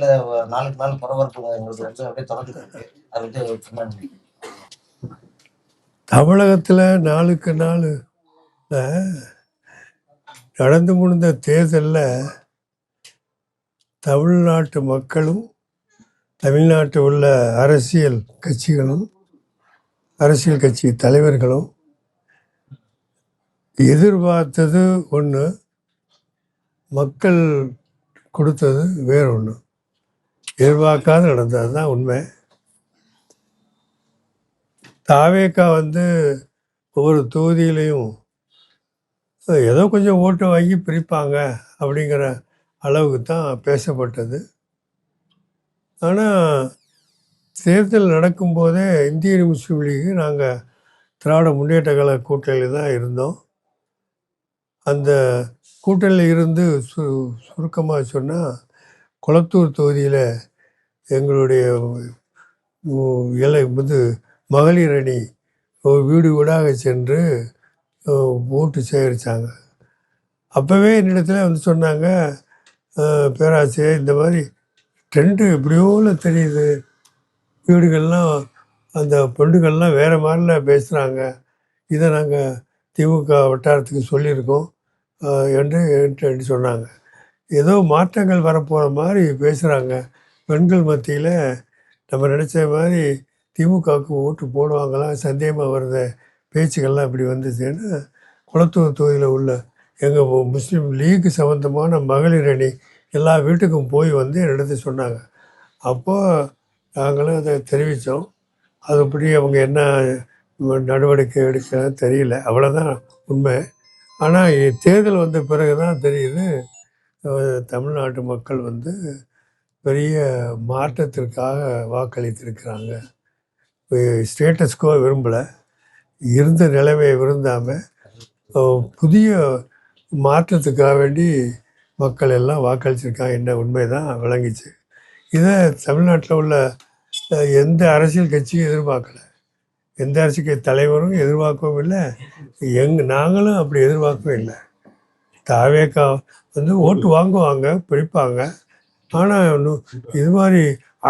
அரசியல்ல நாளுக்கு நாள் பரபரப்பு எங்களுக்கு வந்து அப்படியே தொடர்ந்துட்டு இருக்கு. அது வந்து சும்மா தமிழகத்தில் நாளுக்கு நாள் நடந்து முடிந்த தேர்தலில் தமிழ்நாட்டு மக்களும் தமிழ்நாட்டில் உள்ள அரசியல் கட்சிகளும் அரசியல் கட்சி தலைவர்களும் எதிர்பார்த்தது ஒன்று, மக்கள் கொடுத்தது வேறு ஒன்று. எதிர்பார்க்காத நடந்தது தான் உண்மை. தாவேக்கா வந்து ஒவ்வொரு தொகுதியிலையும் ஏதோ கொஞ்சம் ஓட்டு வாங்கி பிரிப்பாங்க அப்படிங்கிற அளவுக்கு தான் பேசப்பட்டது. ஆனால் தேர்தல் நடக்கும்போதே இந்திய முஸ்லீம் லீഗ് நாங்கள் திராவிட முன்னேற்ற கழக கூட்டணியில் தான் இருந்தோம். அந்த கூட்டணியில் இருந்து சுருக்கமாக சொன்னால், கொளத்தூர் தொகுதியில் எங்களுடைய மகளிர் அணி வீடு வீடாக சென்று ஓட்டு சேகரித்தாங்க. அப்போவே என்னிடத்துல வந்து சொன்னாங்க, பேராசிரியர் இந்த மாதிரி ட்ரெண்டு எப்படியோல தெரியுது, வீடுகள்லாம் அந்த பெண்டுகள்லாம் வேறு மாதிரிலாம் பேசுகிறாங்க, இதை நாங்கள் திமுக வட்டாரத்துக்கு சொல்லியிருக்கோம் என்று சொன்னாங்க. ஏதோ மாற்றங்கள் வரப்போகிற மாதிரி பேசுகிறாங்க, பெண்கள் மத்தியில் நம்ம நினச்ச மாதிரி திமுகவுக்கு ஓட்டு போடுவாங்களாம் சந்தேகமாக வருத பேச்சுக்கள்லாம் இப்படி வந்துச்சுன்னு குளத்தூர் தொகுதியில் உள்ள எங்கள் முஸ்லீம் லீக் சம்மந்தமான மகளிர் அணி எல்லா வீட்டுக்கும் போய் வந்து என்னிடத்து சொன்னாங்க. அப்போது நாங்களும் அதை தெரிவித்தோம். அதுபடி அவங்க என்ன நடவடிக்கை எடுக்க தெரியல, அவ்வளோதான் உண்மை. ஆனால் தேர்தல் வந்த பிறகு தான் தெரியுது, தமிழ்நாட்டு மக்கள் வந்து பெரிய மாற்றத்திற்காக வாக்களித்திருக்கிறாங்க. ஸ்டேட்டஸ்கோ விரும்பலை, இருந்த நிலைமையை விரும்பாமல் புதிய மாற்றத்துக்காக வேண்டி மக்கள் எல்லாம் வாக்களிச்சிருக்காங்க என்ன உண்மை தான் விளங்கிச்சு. இதை தமிழ்நாட்டில் உள்ள எந்த அரசியல் கட்சியும் எதிர்பார்க்கலை, எந்த அரசியல் கட்சி தலைவரும் எதிர்பார்க்கவும் இல்லை, நாங்களும் அப்படி எதிர்பார்க்கவும் இல்லை. தாவேக்கா வந்து ஓட்டு வாங்குவாங்க, பிடிப்பாங்க, ஆனால் இது மாதிரி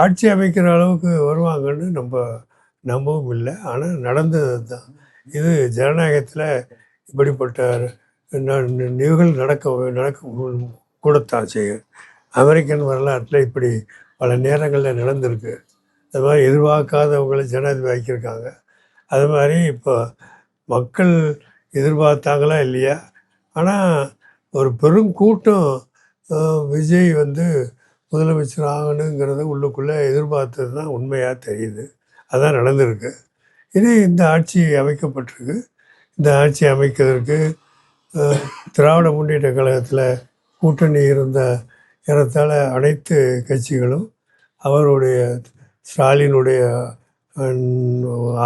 ஆட்சி அமைக்கிற அளவுக்கு வருவாங்கன்னு நம்பவும் இல்லை. ஆனால் நடந்தது தான். இது ஜனநாயகத்தில் இப்படிப்பட்ட நிகழ்வுகள் நடக்க கூடத்தான் செய்யும். அமெரிக்கன் வரலாற்றில் இப்படி பல நேரங்களில் நடந்திருக்கு. அது மாதிரி எதிர்பார்க்காதவங்களை ஜனாதிபதி ஆக்கியிருக்காங்க. அது மாதிரி இப்போ மக்கள் எதிர்பார்த்தாங்களா இல்லையா, ஆனால் ஒரு பெரும் கூட்டம் விஜய் வந்து முதலமைச்சர் ஆகணுங்கிறத உள்ளுக்குள்ளே எதிர்பார்த்தது தான் உண்மையாக தெரியுது. அதான் நடந்திருக்கு. இந்த ஆட்சி அமைக்கப்பட்டிருக்கு. இந்த ஆட்சி அமைக்கிறதுக்கு திராவிட முன்னேற்ற கழகத்தில் கூட்டணி இருந்த ஏறத்தாழ அனைத்து கட்சிகளும் அவருடைய ஸ்டாலினுடைய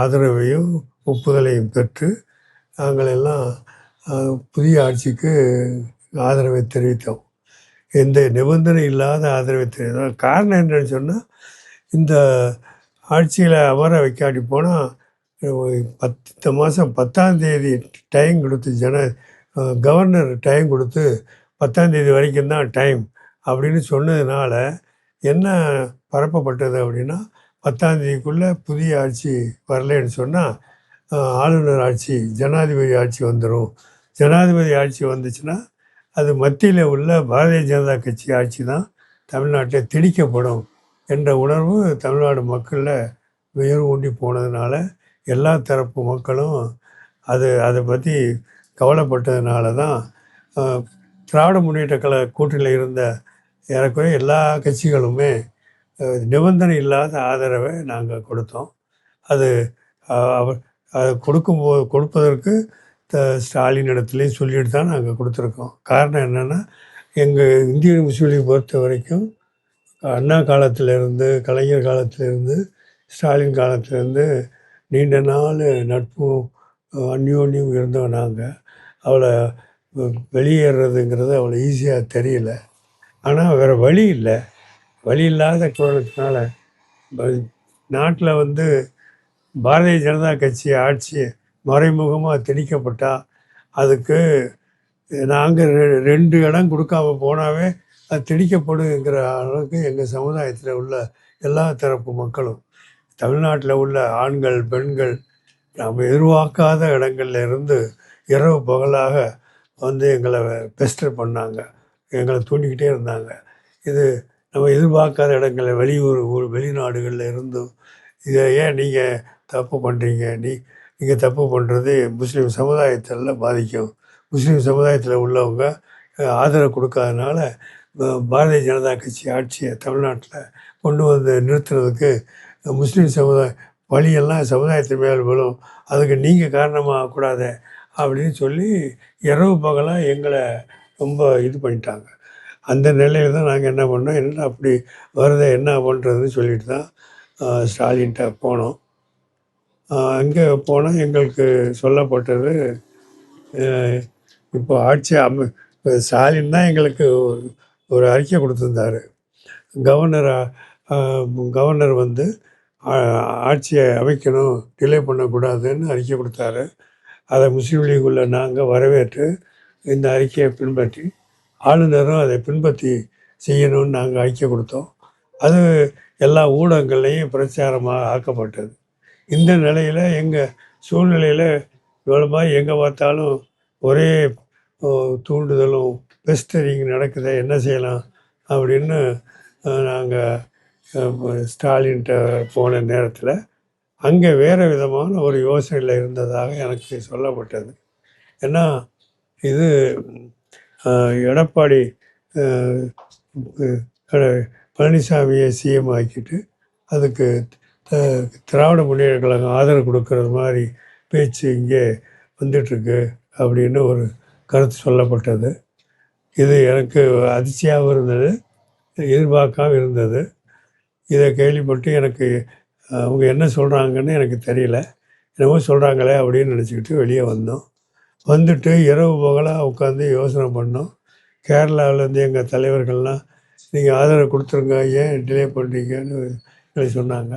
ஆதரவையும் ஒப்புதலையும் பெற்று நாங்கள் எல்லாம் புதிய ஆட்சிக்கு ஆதரவை தெரிவித்தோம். எந்த நிபந்தனை இல்லாத ஆதரவை தெரிவித்தோம். காரணம் என்னன்னு சொன்னால், இந்த ஆட்சியில் அமர வைக்காட்டி போனால் இந்த மாதம் 10ஆம் தேதி டைம் கொடுத்து கவர்னர் டைம் கொடுத்து 10ஆம் தேதி வரைக்கும் தான் டைம் அப்படின்னு சொன்னதுனால என்ன பரப்பப்பட்டது அப்படின்னா, 10ஆம் தேதிக்குள்ளே புதிய ஆட்சி வரலன்னு சொன்னால் ஆளுநர் ஆட்சி, ஜனாதிபதி ஆட்சி வந்துடும். ஜனாதிபதி ஆட்சி வந்துச்சுன்னா அது மத்தியில் உள்ள பாரதிய ஜனதா கட்சி ஆட்சி தான் தமிழ்நாட்டில் திணிக்கப்படும் என்ற உணர்வு தமிழ்நாடு மக்களில் உயர்வு ஊண்டி போனதுனால எல்லா தரப்பு மக்களும் அதை பற்றி கவலைப்பட்டதுனால தான் திராவிட முன்னேற்ற கழக கூட்டணியில் இருந்த ஏறக்குறைய எல்லா கட்சிகளுமே நிபந்தனை இல்லாத ஆதரவை நாங்கள் கொடுத்தோம். அது கொடுப்பதற்கு ஸ்டாலின் இடத்துலையும் சொல்லிட்டு தான் நாங்கள் கொடுத்துருக்கோம். காரணம் என்னென்னா, எங்கள் இந்திய முஸ்லீம் லீக் பொறுத்த வரைக்கும் அண்ணா காலத்திலேருந்து, கலைஞர் காலத்திலேருந்து, ஸ்டாலின் காலத்திலேருந்து நீண்ட நாள் நட்பும் அந்யோன்யம் இருந்தோம். நாங்கள் அவளை வெளியேறதுங்கிறது அவ்வளோ ஈஸியாக தெரியல. ஆனால் வேறு வழி இல்லை. வழி இல்லாத காரணத்தினால நாட்டில் வந்து பாரதிய ஜனதா கட்சி ஆட்சி மறைமுகமாக திணிக்கப்பட்டால் அதுக்கு நாங்கள் 2 இடம் கொடுக்காம போனாவே அது திணிக்கப்படுங்கிற அளவுக்கு எங்கள் சமுதாயத்தில் உள்ள எல்லா தரப்பு மக்களும், தமிழ்நாட்டில் உள்ள ஆண்கள், பெண்கள், நாம் எதிர்பார்க்காத இடங்கள்ல இருந்து இரவு பகலாக வந்து எங்களை பெஸ்டர் பண்ணாங்க, எங்களை தூண்டிக்கிட்டே இருந்தாங்க. இது நம்ம எதிர்பார்க்காத இடங்களில் வெளிநாடுகளில் இருந்தும் இதை ஏன் நீங்கள் தப்பு பண்ணுறீங்க, நீங்கள் தப்பு பண்ணுறது முஸ்லீம் சமுதாயத்தில் பாதிக்கும், முஸ்லீம் சமுதாயத்தில் உள்ளவங்க ஆதரவு கொடுக்காதனால பாரதிய ஜனதா கட்சி ஆட்சியை தமிழ்நாட்டில் கொண்டு வந்து நிறுத்துறதுக்கு முஸ்லீம் வழியெல்லாம் சமுதாயத்தின் மேல் விழும், அதுக்கு நீங்கள் காரணமாகக்கூடாது அப்படின்னு சொல்லி இரவு பகலாக எங்களை ரொம்ப இது பண்ணிட்டாங்க. அந்த நிலையில் தான் நாங்கள் என்ன பண்ணோம், என்ன அப்படி வருதை என்ன பண்ணுறதுன்னு சொல்லிட்டு தான் ஸ்டாலின்கிட்ட போனோம். அங்கே போனால் எங்களுக்கு சொல்லப்பட்டது, இப்போ ஆட்சி ஸ்டாலின் தான் எங்களுக்கு ஒரு அறிக்கை கொடுத்துருந்தாரு. கவர்னர் வந்து ஆட்சியை அமைக்கணும், டிலே பண்ணக்கூடாதுன்னு அறிக்கை கொடுத்தாரு. அதை முஸ்லீம் லீக்குள்ள நாங்கள் வரவேற்று இந்த அறிக்கையை பின்பற்றி ஆளுநரும் அதை பின்பற்றி செய்யணும்னு நாங்கள் அறிக்கை கொடுத்தோம். அது எல்லா ஊடகங்கள்லையும் பிரச்சாரமாக ஆக்கப்பட்டது. இந்த நிலையில் எங்கள் சூழ்நிலையில் இவ்வளோ மாதிரி எங்கே பார்த்தாலும் ஒரே தூண்டுதலும் பெஸ்டரிங் நடக்குது, என்ன செய்யலாம் அப்படின்னு நாங்கள் ஸ்டாலின்கிட்ட போன நேரத்தில் அங்கே வேறு விதமான ஒரு யோசனையில் இருந்ததாக எனக்கு சொல்லப்பட்டது. ஏன்னா இது எடப்பாடி பழனிசாமியை சிஎம் ஆக்கிட்டு அதுக்கு திராவிட முன்னேற்ற கழகம் ஆதரவு கொடுக்கறது மாதிரி பேச்சு இங்கே வந்துட்டுருக்கு அப்படின்னு ஒரு கருத்து சொல்லப்பட்டது. இது எனக்கு அதிர்ச்சியாகவும் இருந்தது, எதிர்பார்க்காம இருந்தது. இதை கேள்விப்பட்டு எனக்கு அவங்க என்ன சொல்கிறாங்கன்னு எனக்கு தெரியல, என்னமோ சொல்கிறாங்களே அப்படின்னு நினச்சிக்கிட்டு வெளியே வந்தோம். வந்துட்டு இரவு பகலாக உட்காந்து யோசனை பண்ணோம். கேரளாவிலேருந்து எங்கள் தலைவர்கள்லாம் நீங்கள் ஆதரவு கொடுத்துருங்க, ஏன் டிலே பண்ணுறீங்கன்னு சொன்னாங்க.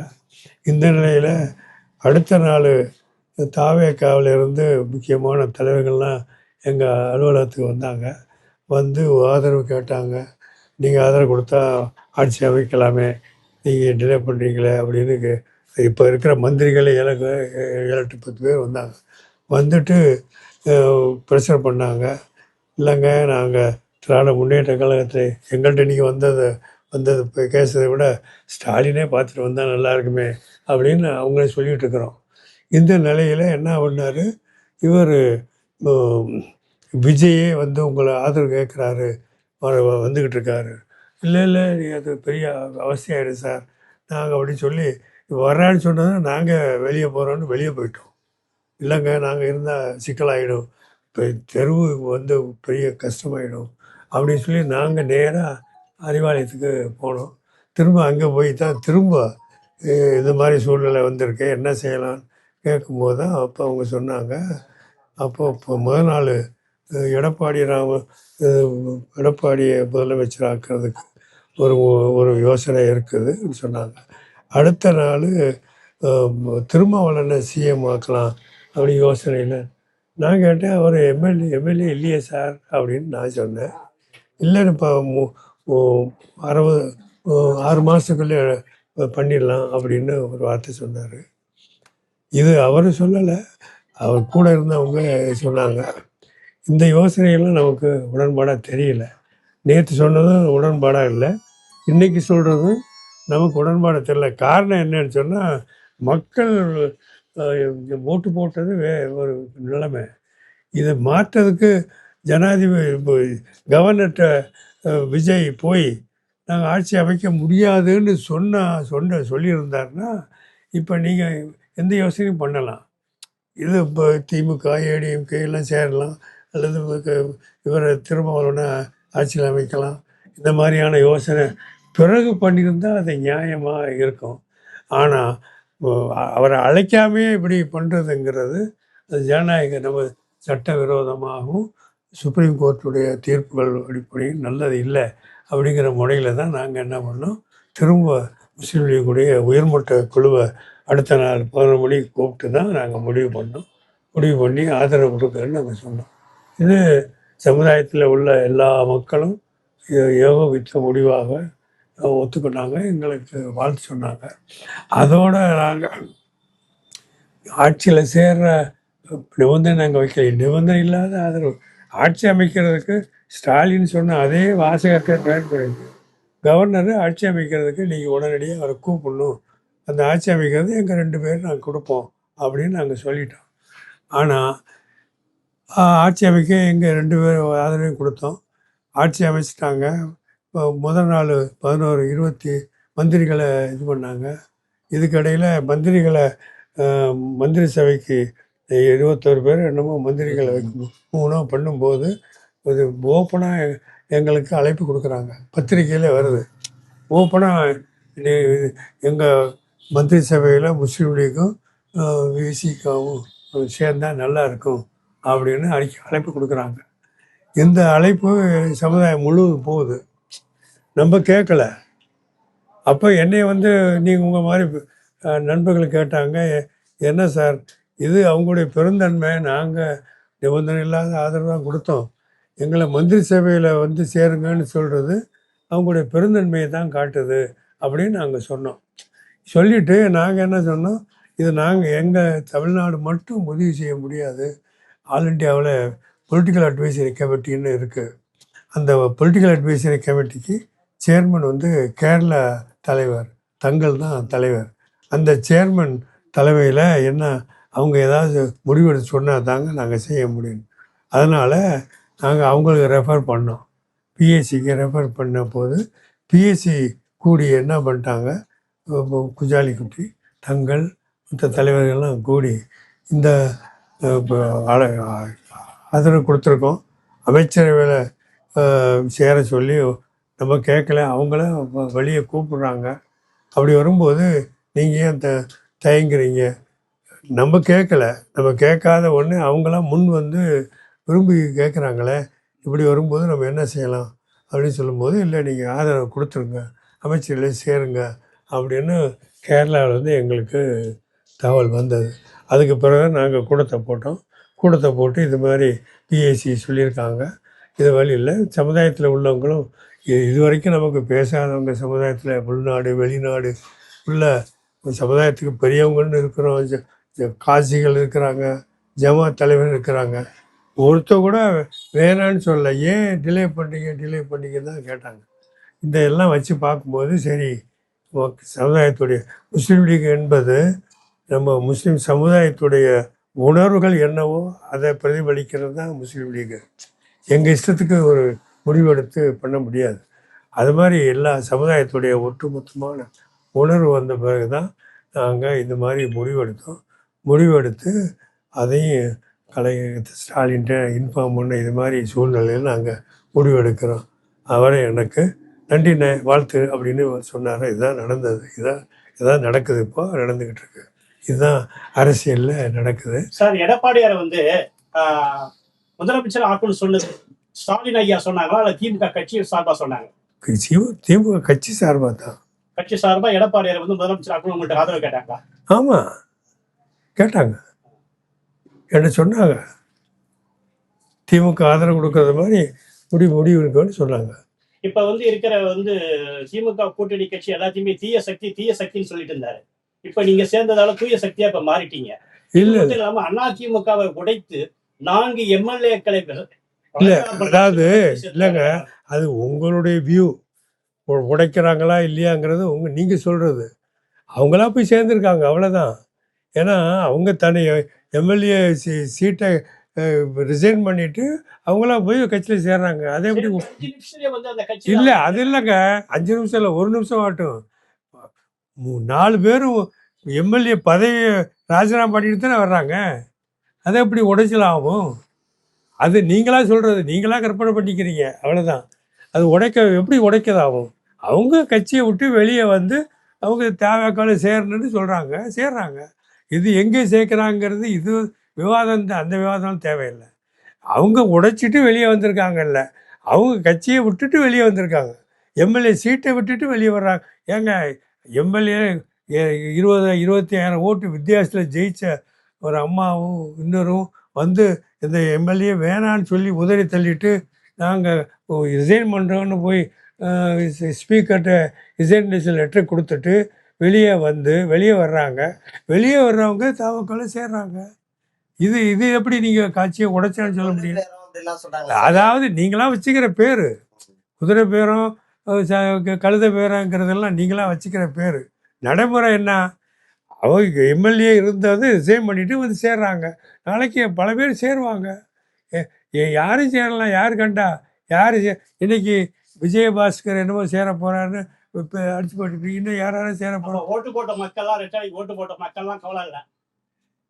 இந்த நிலையில் அடுத்த நாள் தாவேக்காவிலிருந்து முக்கியமான தலைவர்கள்லாம் எங்கள் அலுவலகத்துக்கு வந்தாங்க. வந்து ஆதரவு கேட்டாங்க. நீங்கள் ஆதரவு கொடுத்தா ஆட்சி அமைக்கலாமே, நீங்கள் டிலே பண்ணுறீங்களே அப்படின்னு. இப்போ இருக்கிற மந்திரிகளே 7-8-10 பேர் வந்தாங்க. வந்துட்டு ப்ரெஷர் பண்ணாங்க. இல்லைங்க, நாங்கள் திராவிட முன்னேற்ற கழகத்தை எங்கள்கிட்ட நீங்கள் வந்தது பேசுறதை விட ஸ்டாலினே பார்த்துட்டு வந்தால் நல்லா இருக்குமே அப்படின்னு அவங்களே சொல்லிகிட்டு இருக்கிறோம். இந்த நிலையில் என்ன பண்ணார் இவர், விஜயே வந்து உங்களை ஆதரவு கேட்குறாரு, வந்துக்கிட்டு இருக்காரு. இல்லை அது பெரிய அவசியம் சார், நாங்கள் அப்படின்னு சொல்லி வர்றான்னு சொன்னதும் நாங்கள் வெளியே போகிறோன்னு வெளியே போயிட்டோம். இல்லைங்க, நாங்கள் இருந்தால் சிக்கலாகிடும், இப்போ தெருவு வந்து பெரிய கஷ்டமாயிடும் அப்படின்னு சொல்லி நாங்கள் நேராக அறிவாலயத்துக்கு போனோம். திரும்ப அங்கே போய் தான் திரும்ப இது மாதிரி சூழ்நிலை வந்திருக்கு, என்ன செய்யலான்னு கேட்கும்போது தான் அப்போ அவங்க சொன்னாங்க, இப்போ முதல் நாள் எடப்பாடியை முதலமைச்சர் ஆக்கிறதுக்கு ஒரு யோசனை இருக்குதுன்னு சொன்னாங்க. அடுத்த நாள் திருமாவளவனை சிஎம் ஆக்கலாம் அப்படி யோசனையில் நான் கேட்டேன். அவர் எம்எல்ஏ இல்லையே சார் அப்படின்னு நான் சொன்னேன். இல்லைன்னு இப்போ 6 மாதத்துக்குள்ளே பண்ணிடலாம் அப்படின்னு ஒரு வார்த்தை சொன்னார். இது அவர் சொல்லலை, அவர் கூட இருந்தவங்க சொன்னாங்க. இந்த யோசனையெல்லாம் நமக்கு உடன்பாடாக தெரியல. நேற்று சொன்னதும் உடன்பாடாக இல்லை, இன்றைக்கி சொல்கிறதும் நமக்கு உடன்பாடாக தெரியல. காரணம் என்னன்னு சொன்னால், மக்கள் ஓட்டு போட்டது ஒரு நிலைமை. இதை மாற்றதுக்கு ஜனாதிபதி கவர்னர்கிட்ட விஜய் போய் நாங்கள் ஆட்சி அமைக்க முடியாதுன்னு சொல்லியிருந்தாருன்னா இப்போ நீங்கள் எந்த யோசனையும் பண்ணலாம். இது இப்போ திமுக ஏடிஎம்கே எல்லாம் சேரலாம், அல்லது இவரை திருமாவளவனை ஆட்சியில் அமைக்கலாம். இந்த மாதிரியான யோசனை பிறகு பண்ணியிருந்தால் அது நியாயமாக இருக்கும். ஆனால் அவரை அழைக்காமே இப்படி பண்ணுறதுங்கிறது அது ஜனநாயக நம்ம சட்டவிரோதமாகவும் சுப்ரீம் கோர்ட்டுடைய தீர்ப்புகள் அடிப்படையில் நல்லது இல்லை அப்படிங்கிற முறையில் தான் நாங்கள் என்ன பண்ணோம், திரும்ப முஸ்லீம் லீக்குடைய உயர்மட்ட குழுவை அடுத்த நாள் 11 மணிக்கு கூப்பிட்டு தான் நாங்கள் முடிவு பண்ணி ஆதரவு கொடுக்குறேன்னு நாங்கள் சொன்னோம். இது சமுதாயத்தில் உள்ள எல்லா மக்களும் யோகவித்த முடிவாக ஒத்துக்கொண்டாங்க. எங்களுக்கு வாழ்த்து சொன்னாங்க. அதோட நாங்கள் ஆட்சியில் சேர்ற நிபந்தனை நாங்கள் வைக்கல. நிபந்தனை இல்லாத ஆதரவு. ஆட்சி அமைக்கிறதுக்கு ஸ்டாலின் சொன்ன அதே வாசகத்தை பயன்படுத்தி கவர்னர் ஆட்சி அமைக்கிறதுக்கு நீங்கள் உடனடியாக அவரை கூப்பிடணும். அந்த ஆட்சி அமைக்கிறது எங்கள் 2 பேரும் நாங்கள் கொடுப்போம் அப்படின்னு நாங்கள் சொல்லிட்டோம். ஆனால் ஆட்சி அமைக்க எங்கள் 2 பேர் ஆதரவையும் கொடுத்தோம். ஆட்சி அமைச்சிட்டாங்க. முதல் நாள் 11 20 மந்திரிகளை இது பண்ணாங்க. இதுக்கிடையில் மந்திரிகளை மந்திரி சபைக்கு 21 பேர் என்னமோ மந்திரிகளை வைக்கணும் பண்ணும்போது இது ஓப்பனாக எங்களுக்கு அழைப்பு கொடுக்குறாங்க. பத்திரிக்கையில் வருது. ஓப்பனாக எங்கள் மந்திரி சபையில் முஸ்லீம் லீக்கும் விசிகாவும் சேர்ந்தால் நல்லா இருக்கும் அப்படின்னு அழைப்பு கொடுக்குறாங்க. இந்த அழைப்பு சமுதாயம் முழுவதும் போகுது. நம்ம கேட்கல. அப்போ என்னை நீங்கள் உங்கள் மாதிரி நண்பர்கள் கேட்டாங்க, என்ன சார் இது அவங்களுடைய பெருந்தன்மை, நாங்கள் நிபந்தனை இல்லாத ஆதரவு தான் கொடுத்தோம், எங்களை மந்திரி சபையில் சேருங்கன்னு சொல்கிறது அவங்களுடைய பெருந்தன்மையை தான் காட்டுது அப்படின்னு நாங்கள் சொன்னோம். சொல்லிவிட்டு நாங்கள் என்ன சொன்னோம், இது நாங்கள் எங்கள் தமிழ்நாடு மட்டும் உதவி செய்ய முடியாது. ஆல் இண்டியாவில் பொலிட்டிக்கல் அட்வைசரி கமிட்டின்னு இருக்குது. அந்த பொலிட்டிக்கல் அட்வைசரி கமிட்டிக்கு சேர்மன் கேரளா தலைவர் தங்கள் தான் தலைவர். அந்த சேர்மன் தலைமையில் என்ன அவங்க ஏதாவது முடிவெடுத்து சொன்னால் தாங்க நாங்கள் செய்ய முடியும். அதனால் நாங்கள் அவங்களுக்கு ரெஃபர் பண்ணோம். பிஎஸ்சிக்கு ரெஃபர் பண்ண போது பிஎஸ்சி கூடி என்ன பண்ணிட்டாங்க, குஜாலிக்குட்டி தங்கள் மற்ற தலைவர்கள்லாம் கூடி இந்த ஆதரவு கொடுத்துருக்கோம், அமைச்சரவையில் சேர சொல்லி நம்ம கேட்கல, அவங்கள வெளியே கூப்பிடுறாங்க. அப்படி வரும்போது நீங்கள் ஏன் தயங்குறீங்க? நம்ம கேட்கல, நம்ம கேட்காத ஒன்று அவங்களாம் முன் விரும்பி கேட்குறாங்களே, இப்படி வரும்போது நம்ம என்ன செய்யலாம் அப்படின்னு சொல்லும்போது, இல்லை நீங்கள் ஆதரவு கொடுத்துருங்க, அமைச்சர்களை சேருங்க அப்படின்னு கேரளாவில் எங்களுக்கு தகவல் வந்தது. அதுக்கு பிறகு நாங்கள் கூட்டத்தை போட்டு இது மாதிரி பிஎஸ்சி சொல்லியிருக்காங்க. இது வழியில் சமுதாயத்தில் உள்ளவங்களும் இது வரைக்கும் நமக்கு பேசாதவங்க, சமுதாயத்தில் உள்நாடு வெளிநாடு உள்ள சமுதாயத்துக்கு பெரியவங்கன்னு இருக்கிறோம், காசிகள் இருக்கிறாங்க, ஜமாத் தலைவர் இருக்கிறாங்க, ஒருத்தர் கூட வேணான்னு சொல்லலை. ஏன் டிலே பண்ணிங்க தான் கேட்டாங்க. இந்த எல்லாம் வச்சு பார்க்கும்போது சரி, சமுதாயத்துடைய முஸ்லீம் லீக் என்பது நம்ம முஸ்லீம் சமுதாயத்துடைய உணர்வுகள் என்னவோ அதை பிரதிபலிக்கிறது தான் முஸ்லீம் லீகு. எங்கள் இஷ்டத்துக்கு ஒரு முடிவெடுத்து பண்ண முடியாது. அது மாதிரி எல்லா சமுதாயத்துடைய ஒட்டுமொத்தமான உணர்வு வந்த பிறகு தான் நாங்கள் இந்த மாதிரி முடிவெடுத்து அதையும் ஸ்டாலின்கிட்ட இன்ஃபார்ம் பண்ண இது மாதிரி சூழ்நிலையில் நாங்கள் முடிவெடுக்கிறோம். அவரை எனக்கு நன்றிண்ணே வாழ்த்து அப்படின்னு சொன்னார். இதுதான் நடந்தது. இதான் நடக்குது, இப்போ நடந்துக்கிட்டு இருக்கு. இதுதான் அரசியலில் நடக்குது. சார், எடப்பாடியாரை முதலமைச்சர் ஆக்கணும்னு சொன்னது ஸ்டாலின் ஐயா சொன்னாங்களா, இல்லை திமுக கட்சி சார்பாக சொன்னாங்க? திமுக கட்சி சார்பாக தான். கட்சி சார்பாக எடப்பாடியாரை முதலமைச்சர் ஆக்கணும் உங்கள்கிட்ட ஆதரவு கேட்டாங்களா? ஆமாம், கேட்டாங்க, என்ன சொன்னாங்க, திமுக ஆதரவு கொடுக்கறது மாதிரி முடிவு இருக்குன்னு சொன்னாங்க. இப்ப இருக்கிற திமுக கூட்டணி கட்சி எல்லாத்தையுமே தீய சக்தின்னு சொல்லிட்டு இருந்தாரு. இப்ப நீங்க சேர்ந்ததால தூய சக்தியா இப்ப மாறிட்டீங்க. இல்ல இல்லாம அதிமுகவை உடைத்து 4 எம்எல்ஏக்களை இல்ல, அதாவது இல்லைங்க, அது உங்களுடைய வியூ. உடைக்கிறாங்களா இல்லையாங்கிறது நீங்க சொல்றது. அவங்களா போய் சேர்ந்துருக்காங்க, அவ்வளோதான். ஏன்னா அவங்க தன்னை எம்எல்ஏ சீட்டை ரிசைன் பண்ணிட்டு அவங்களா போய் கட்சியில் சேர்றாங்க. அதே எப்படி இல்லை, அது இல்லைங்க, 5 நிமிஷம் இல்லை, 1 நிமிஷம் ஆகட்டும். 4 பேரும் எம்எல்ஏ பதவியை ராஜினாமா பண்ணிட்டு தானே வர்றாங்க. அதை எப்படி உடைச்சல் ஆகும்? அது நீங்களா சொல்கிறது, நீங்களா கற்பனை பண்ணிக்கிறீங்க, அவ்வளோதான். அது எப்படி உடைக்கதாகும்? அவங்க கட்சியை விட்டு வெளியே அவங்க தேவைக்கால சேரணுன்னு சேர்றாங்க. இது எங்கே சேர்க்குறாங்கிறது இது விவாதம் தான். அந்த விவாதம் தேவையில்லை. அவங்க உடைச்சிட்டு வெளியே வந்திருக்காங்கல்ல, அவங்க கட்சியை விட்டுட்டு வெளியே வந்திருக்காங்க, எம்எல்ஏ சீட்டை விட்டுட்டு வெளியே வர்றாங்க. ஏங்க, எம்எல்ஏ 25,000 ஓட்டு வித்தியாசத்தில் ஜெயித்த ஒரு அம்மாவும் இன்னொரும் இந்த எம்எல்ஏ வேணான்னு சொல்லி உதறி தள்ளிட்டு நாங்கள் ரிசைன் பண்ணுறோன்னு போய் ஸ்பீக்கர்கிட்ட ரிசைனேஷன் லெட்டர் கொடுத்துட்டு வெளியே வர்றாங்க. வெளியே வர்றவங்க தவக்கலை சேர்றாங்க. இது எப்படி நீங்கள் காட்சியை உடைச்சான்னு சொல்ல முடியும்? அப்படிலாம் சொல்றாங்க. அதாவது நீங்களாம் வச்சுக்கிற பேர், குதிரை பேரும் கழுதை பேரங்கிறதெல்லாம் நீங்களாம் வச்சுக்கிற பேர். நடைமுறை என்ன? அவங்க எம்எல்ஏ இருந்தது ரிசைன் பண்ணிவிட்டு வந்து சேர்றாங்க. நாளைக்கு பல பேர் சேருவாங்க. யாரும் சேரலாம். யார் கண்டா யார் இன்னைக்கு விஜயபாஸ்கர் என்னமோ சேர போகிறான்னு இப்போ அடிச்சு போட்டு இன்னும் யாரும் சேர போகிறோம். ஓட்டு போட்ட மக்கள்லாம் ரெட்டாடி ஓட்டு போட்ட மக்கள்லாம் கவலை இல்லை.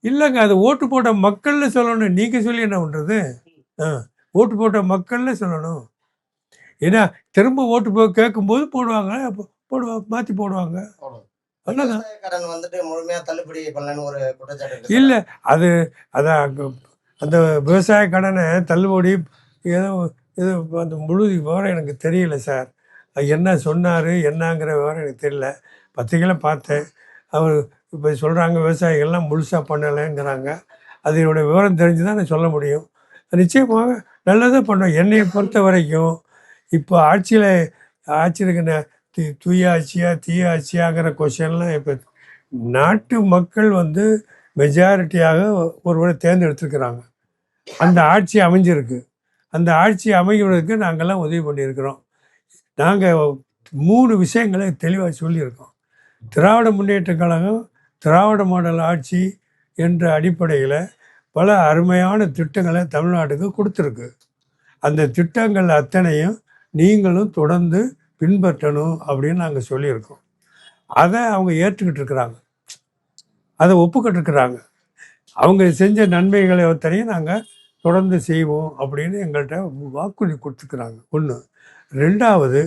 இல்லைங்க, அது ஓட்டு போட்ட மக்கள்னு சொல்லணும். நீங்கள் சொல்லி என்ன பண்ணுறது? ஓட்டு போட்ட மக்கள்னு சொல்லணும். ஏன்னா திரும்ப ஓட்டு கேட்கும்போது போடுவாங்க, மாற்றி போடுவாங்க. கடன் வந்துட்டு முழுமையாக தள்ளுபடி பண்ணலன்னு ஒரு குற்றச்சாட்டு. இல்லை, அதான் அந்த விவசாய கடனை தள்ளுபடி ஏதோ இது அந்த முழு விவரம் எனக்கு தெரியல சார். என்ன சொன்னார் என்னங்கிற விவரம் எனக்கு தெரியல. பத்திரிக்கையில் பார்த்தேன். அவர் இப்போ சொல்கிறாங்க விவசாயிகள்லாம் முழுசாக பண்ணலைங்கிறாங்க. அதனுடைய விவரம் தெரிஞ்சு தான் நான் சொல்ல முடியும். நிச்சயமாக நல்லதாக பண்ணோம். என்னையை பொறுத்த வரைக்கும் இப்போ ஆட்சியில் தூய ஆட்சியா தீய ஆட்சியாங்கிற கொஷன்லாம் இப்போ நாட்டு மக்கள் வந்து மெஜாரிட்டியாக ஒருவரை தேர்ந்தெடுத்துருக்கிறாங்க. அந்த ஆட்சி அமைஞ்சிருக்கு. அந்த ஆட்சி அமைகிறதுக்கு நாங்கள்லாம் உதவி பண்ணியிருக்கிறோம். நாங்கள் 3 விஷயங்களை தெளிவாக சொல்லியிருக்கோம். திராவிட முன்னேற்ற கழகம் திராவிட மாடல் ஆட்சி என்ற அடிப்படையில் பல அருமையான திட்டங்களை தமிழ்நாட்டுக்கு கொடுத்துருக்கு. அந்த திட்டங்கள் அத்தனையும் நீங்களும் தொடர்ந்து பின்பற்றணும் அப்படின்னு நாங்கள் சொல்லியிருக்கோம். அதை அவங்க ஏற்றுக்கிட்டு இருக்கிறாங்க, அதை ஒப்புக்கிட்டு இருக்கிறாங்க. அவங்க செஞ்ச நன்மைகளை அத்தனையும் நாங்கள் தொடர்ந்து செய்வோம் அப்படின்னு எங்கள்கிட்ட வாக்குறுதி கொடுத்துக்கிறாங்க. 1. 2வது,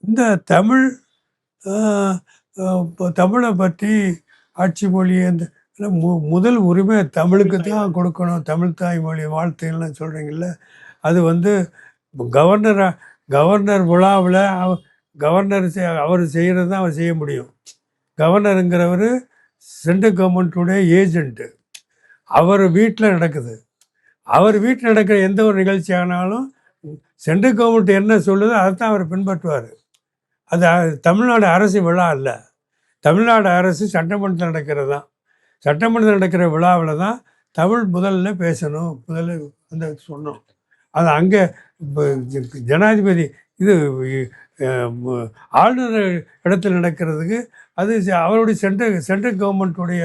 இந்த தமிழை பற்றி ஆட்சி மொழி அந்த முதல் உரிமை தமிழுக்கு தான் கொடுக்கணும். தமிழ் தாய்மொழி வாழ்த்துலாம் சொல்கிறீங்கள, அது வந்து கவர்னர் விழாவில் கவர்னர் அவர் செய்கிறது தான் அவர் செய்ய முடியும். கவர்னருங்கிறவர் சென்ட்ரல் கவர்மெண்ட்டுடைய ஏஜெண்ட்டு. அவர் வீட்டில் நடக்குது. அவர் வீட்டில் நடக்கிற எந்த ஒரு நிகழ்ச்சி ஆனாலும் சென்ட்ரல் கவர்மெண்ட் என்ன சொல்லுதோ அதை தான் அவர் பின்பற்றுவார். அது தமிழ்நாடு அரசு விழா இல்லை. தமிழ்நாடு அரசு சட்டமன்றத்தில் நடக்கிறது தான். சட்டமன்றத்தில் நடக்கிற விழாவில் தான் தமிழ் முதல்ல பேசணும், முதல்ல அந்த சொன்னோம். அது அங்கே இப்போ ஜனாதிபதி இது ஆளுநர் இடத்துல நடக்கிறதுக்கு அது அவருடைய சென்ட்ரல் கவர்மெண்ட்டுடைய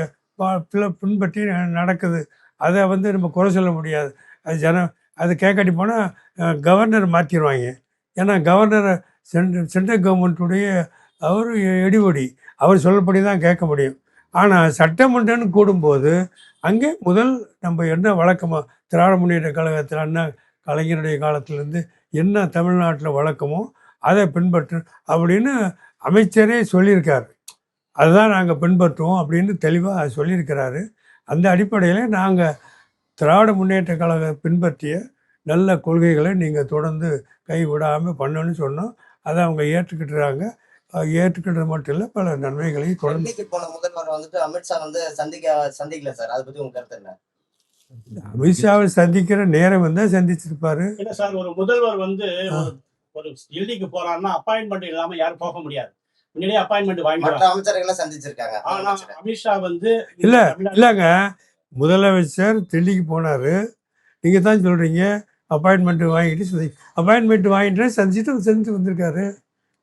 பின்பற்றி நடக்குது. அதை வந்து நம்ம குறை சொல்ல முடியாது. அது கேட்காட்டி போனால் கவர்னர் மாற்றிடுவாங்க. ஏன்னா கவர்னரை சென்ட்ரல் கவர்மெண்ட்டுடைய அவர் எடுபடி, அவர் சொல்லப்படி தான் கேட்க முடியும். ஆனால் சட்டமன்றம்னு கூடும்போது அங்கே முதல் நம்ம என்ன வழக்கமோ திராவிட முன்னேற்ற கழகத்தில் அண்ணா கலைஞருடைய காலத்திலேருந்து என்ன தமிழ்நாட்டில் வழக்கமோ அதை பின்பற்று அப்படின்னு அமைச்சரே சொல்லியிருக்காரு. அதுதான் நாங்கள் பின்பற்றுவோம் அப்படின்னு தெளிவாக சொல்லியிருக்கிறாரு. அந்த அடிப்படையில் நாங்கள் திராவிட முன்னேற்ற கழகம் பின்பற்றிய நல்ல கொள்கைகளை நீங்கள் தொடர்ந்து கைவிடாமல் பண்ணணும்னு சொன்னோம். அதை அவங்க ஏற்றுக்கிட்டுறாங்க. ஏற்றுக்கிட்டது மட்டும் இல்லை, பல நன்மைகளையும் தொடர்ந்து. போன முதல்வர் வந்துட்டு அமித்ஷா வந்து சந்திக்கல சார், அதை பற்றி உங்க கருத்து என்ன? அமித்ஷாவை சந்திக்கிற நேரம் வந்தால் சந்திச்சிருப்பாரு. இல்லை சார், ஒரு முதல்வர் வந்து ஒரு டெல்லிக்கு போறாருன்னா அப்பாயின்மெண்ட் இல்லாமல் யாரும் போக முடியாது. முன்னாடியே அப்பாயின்மெண்ட் வாங்கி அமைச்சர்களை சந்திச்சிருக்காங்க. ஆனா அமித்ஷா வந்து இல்லைங்க, முதலமைச்சர் டெல்லிக்கு போனார். நீங்கள் தான் சொல்கிறீங்க அப்பாயின்மெண்ட்டு வாங்கிட்டு அப்பாயின்மெண்ட் வாங்கிட்டு சந்திச்சுட்டு வந்திருக்காரு.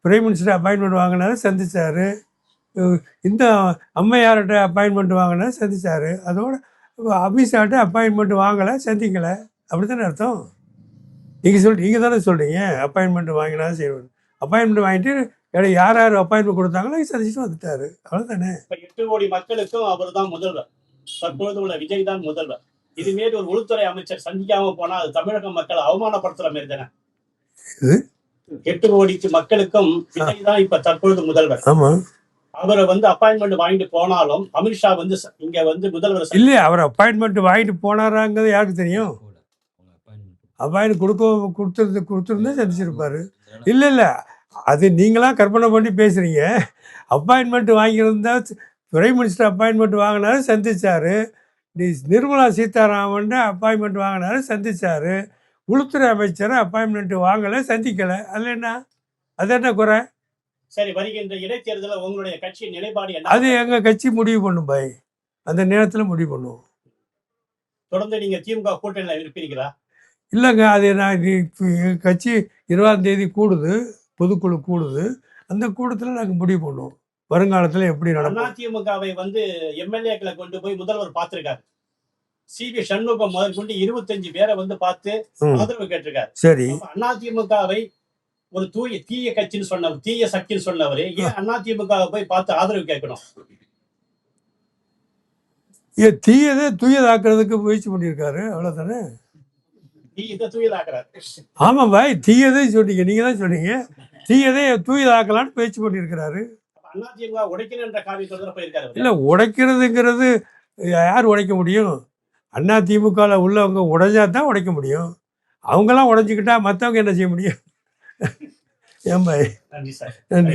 பிரைம் மினிஸ்டர் அப்பாயின்மெண்ட் வாங்கினாரு, சந்திச்சார். இந்த அம்மையார்கிட்ட அப்பாயின்மெண்ட் வாங்கினாரு, சந்திச்சார். அதோட அமித்ஷாட்ட அப்பாயின்மெண்ட் வாங்கலை, சந்திக்கலை. அப்படி தானே அர்த்தம்? நீங்கள் தானே சொல்கிறீங்க அப்பாயின்மெண்ட் வாங்கினா செய்வார். அப்பாயின்மெண்ட் வாங்கிட்டு யார் அப்பாயின்மெண்ட் கொடுத்தாங்களோ சந்திச்சுட்டு வந்துட்டாரு. அவ்வளோதானே. 8 கோடி மக்களுக்கும் அவர் தான் முதல்வர். தற்பொழுது உள்ள விஜய் தான் முதல்வர். இதுமாரி ஒரு உள்துறை அமைச்சர் சந்திக்காம போனா அது தமிழக மக்களை அவமானப்படுத்துற மாதிரி தானே. 8 கோடி மக்களுக்கும் விஜய் தான் இப்ப தற்பொழுது முதல்வர். ஆமா, அவரை வந்து அப்பாயின்மெண்ட் வாங்கிட்டு போனாலும் அமித்ஷா வந்து இங்க வந்து முதல்வர் இல்லையே. அவர் அப்பாயின்மெண்ட் வாங்கிட்டு போனாராங்கிறது யாருக்கு தெரியும்? அப்பாயின்மெண்ட் கொடுத்துருந்தா சந்திச்சிருப்பாரு. இல்லை, அது நீங்களாம் கற்பனை பண்ணி பேசுறீங்க. அப்பாயின்மெண்ட் வாங்கியிருந்தா பிரைம் மினிஸ்டர் அப்பாயின்மெண்ட் வாங்கினாரு, சந்திச்சாரு. நிர்மலா சீதாராமன் அப்பாயின்மெண்ட் வாங்கினாரு, சந்திச்சாரு. உள்துறை அமைச்சரை அப்பாயின்மெண்ட் வாங்கலை, சந்திக்கலை. அது என்ன குறை? சரி, வருகின்ற இடைத்தேர்தலில் உங்களுடைய கட்சியின் நிலைப்பாடு என்ன? அது எங்கள் கட்சி முடிவு பண்ணும் பாய், அந்த நேரத்தில் முடிவு பண்ணுவோம். தொடர்ந்து நீங்க திமுக கூட்டணியில் இருப்பீங்களா? இல்லைங்க, அது நான் எங்கள் கட்சி 20ஆம் தேதி கூடுது, பொதுக்குழு கூடுது. அந்த கூட்டத்தில் நாங்கள் முடிவு பண்ணுவோம் வருங்காலத்தில் எப்படி நடக்கும். அதிமுகவை எம்எல்ஏக்களை கொண்டு போய் முதல்வர் பார்த்திருக்காரு. சிபி சண்முகம் முதல் கொண்டு 25 பேரை பார்த்து ஆதரவு கேட்டிருக்காரு. சரி, அதிமுகவை ஒரு தீய கட்சின்னு சொன்னவர், தீய சக்தின்னு சொன்னவர் ஏன் அதிமுகவை போய் பார்த்து ஆதரவு கேட்கணும்? தீயதை தூயதாக்குறதுக்கு முயற்சி பண்ணியிருக்காரு, அவ்வளோதானே. தீயதை தூயதாக்குறாரு. ஆமாம் பாய், தீயதை சொன்னீங்க, நீங்கள் தான் சொன்னீங்க. தீயதை தூயதாக்கலான்னு முயற்சி பண்ணியிருக்கிறாரு. அதிமுக உடைக்கணுன்ற காரியத்தோட போயிருக்காரு. இல்லை, உடைக்கிறதுங்கிறது யார் உடைக்க முடியும்? அதிமுகவில் உள்ளவங்க உடைஞ்சா தான் உடைக்க முடியும். அவங்களாம் உடைஞ்சிக்கிட்டா மற்றவங்க என்ன செய்ய முடியும்? ஏன் பாய்? நன்றி சார். நன்றி.